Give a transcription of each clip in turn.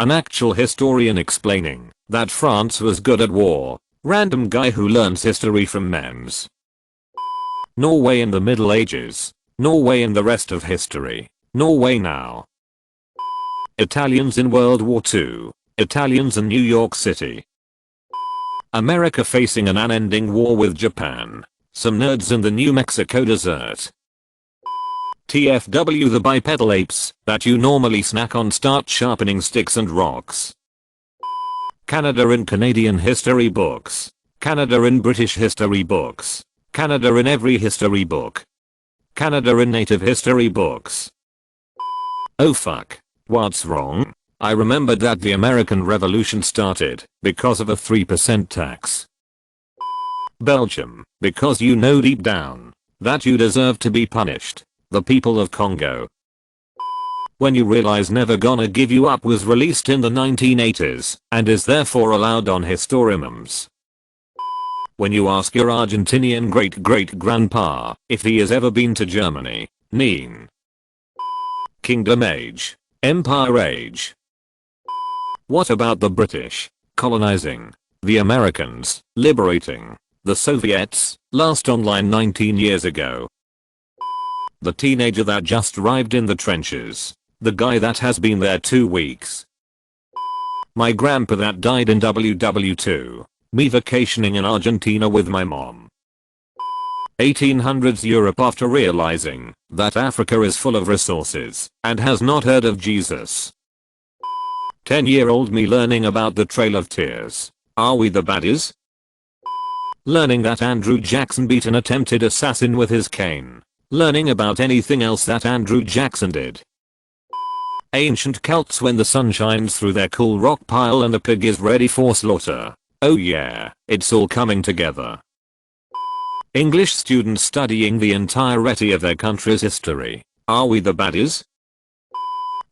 An actual historian explaining that France was good at war. Random guy who learns history from memes. Norway in the Middle Ages. Norway in the rest of history. Norway now. Italians in World War II. Italians in New York City. America facing an unending war with Japan. Some nerds in the New Mexico desert. TFW, the bipedal apes that you normally snack on start sharpening sticks and rocks. Canada in Canadian history books. Canada in British history books. Canada in every history book. Canada in native history books. Oh fuck. What's wrong? I remembered that the American Revolution started because of a 3% tax. Belgium, because you know deep down that you deserve to be punished. The people of Congo. When You Realize Never Gonna Give You Up was released in the 1980s and is therefore allowed on historians. When you ask your Argentinian great-great-grandpa if he has ever been to Germany. Neen. Kingdom Age. Empire Age. What about the British? Colonizing. The Americans. Liberating. The Soviets. Last online 19 years ago. The teenager that just arrived in the trenches. The guy that has been there 2 weeks. My grandpa that died in WW2. Me vacationing in Argentina with my mom. 1800s Europe after realizing that Africa is full of resources and has not heard of Jesus. 10-year-old me learning about the Trail of Tears. Are we the baddies? Learning that Andrew Jackson beat an attempted assassin with his cane. Learning about anything else that Andrew Jackson did. Ancient cults when the sun shines through their cool rock pile and the pig is ready for slaughter. Oh yeah, it's all coming together. English students studying the entirety of their country's history. Are we the baddies?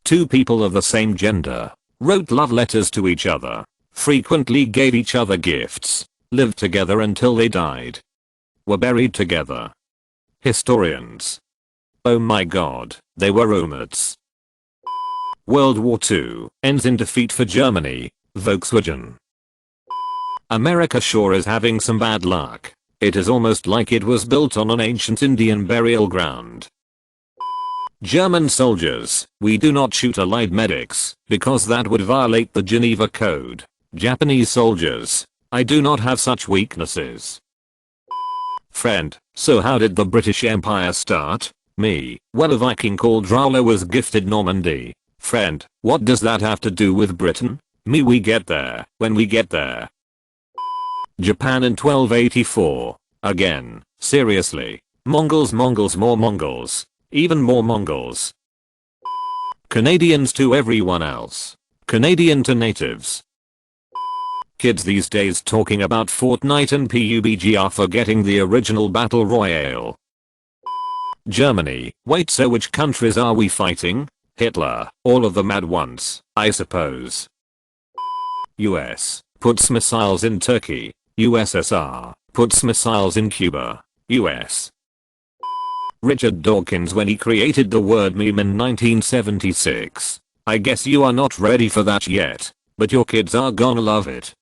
Two people of the same gender wrote love letters to each other, frequently gave each other gifts, lived together until they died, were buried together. Historians. Oh my god, they were roommates. World War II ends in defeat for Germany. Volkswagen. America sure is having some bad luck. It is almost like it was built on an ancient Indian burial ground. German soldiers, we do not shoot allied medics because that would violate the Geneva Code. Japanese soldiers, I do not have such weaknesses. Friend, so how did the British Empire start? Me, well, a Viking called Rollo was gifted Normandy. Friend, what does that have to do with Britain? Me, we get there when we get there. Japan in 1284. Again, seriously. Mongols, more Mongols. Even more Mongols. Canadians to everyone else. Canadian to natives. Kids these days talking about Fortnite and PUBG are forgetting the original battle royale. Germany, wait, so which countries are we fighting? Hitler, all of them at once, I suppose. US, puts missiles in Turkey. USSR, puts missiles in Cuba. US. Richard Dawkins when he created the word meme in 1976. I guess you are not ready for that yet, but your kids are gonna love it.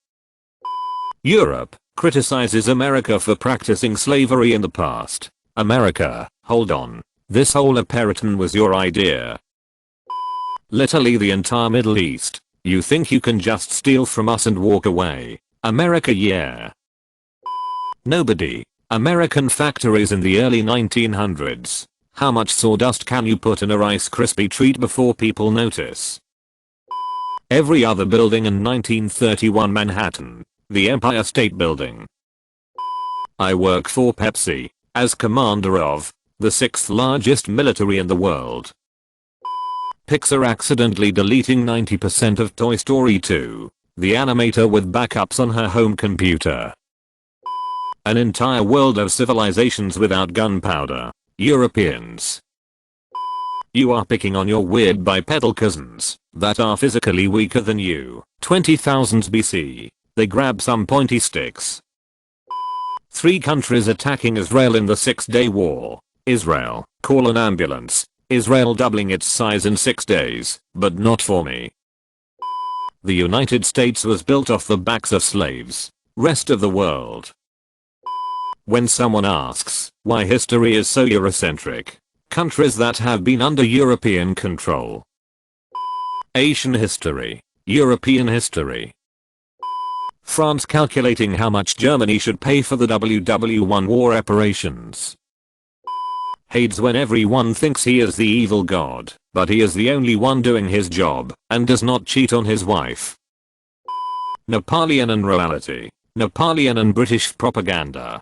Europe, criticizes America for practicing slavery in the past. America, hold on. This whole apparition was your idea. Literally the entire Middle East. You think you can just steal from us and walk away? America, yeah. Nobody. American factories in the early 1900s. How much sawdust can you put in a Rice Krispie treat before people notice? Every other building in 1931 Manhattan. The Empire State Building. I work for Pepsi, as commander of the 6th largest military in the world. Pixar accidentally deleting 90% of Toy Story 2. The animator with backups on her home computer. An entire world of civilizations without gunpowder. Europeans. You are picking on your weird bipedal cousins that are physically weaker than you. 20,000 BC. They grab some pointy sticks. 3 countries attacking Israel in the 6-day war. Israel, call an ambulance. Israel doubling its size in 6 days, but not for me. The United States was built off the backs of slaves. Rest of the world. When someone asks why history is so Eurocentric, countries that have been under European control. Asian history. European history. France calculating how much Germany should pay for the WW1 war reparations. Hates when everyone thinks he is the evil god, but he is the only one doing his job, and does not cheat on his wife. Napoleon and royalty. Napoleon and British propaganda.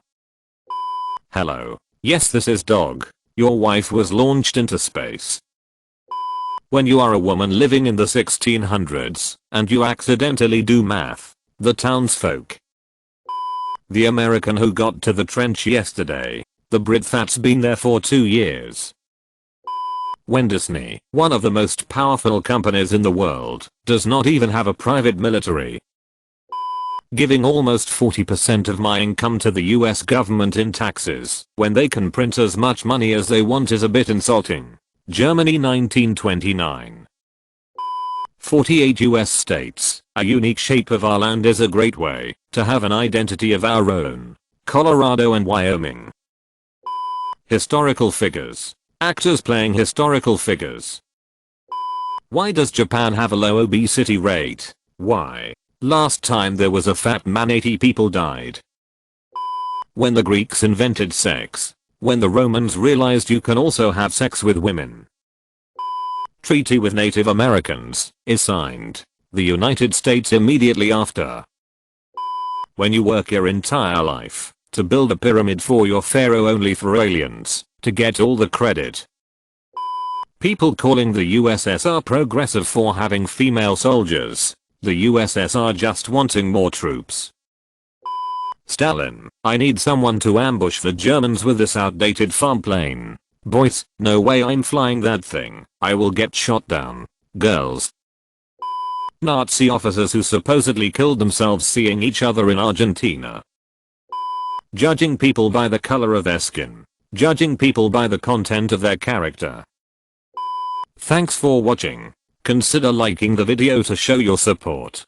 Hello. Yes, this is dog. Your wife was launched into space. When you are a woman living in the 1600s, and you accidentally do math, the townsfolk. The American who got to the trench yesterday. The Brit that's been there for 2 years. When Disney, one of the most powerful companies in the world, does not even have a private military. Giving almost 40% of my income to the US government in taxes when they can print as much money as they want is a bit insulting. Germany 1929. 48 US states. A unique shape of our land is a great way to have an identity of our own. Colorado and Wyoming. Historical figures. Actors playing historical figures. Why does Japan have a low obesity rate? Why? Last time there was a fat man 80 people died. When the Greeks invented sex. When the Romans realized you can also have sex with women. Treaty with Native Americans is signed. The United States immediately after. When you work your entire life to build a pyramid for your pharaoh only for aliens to get all the credit. People calling the USSR progressive for having female soldiers. The USSR just wanting more troops. Stalin, I need someone to ambush the Germans with this outdated farm plane. Boys, no way I'm flying that thing. I will get shot down. Girls. Nazi officers who supposedly killed themselves seeing each other in Argentina. Judging people by the color of their skin. Judging people by the content of their character. Thanks for watching. Consider liking the video to show your support.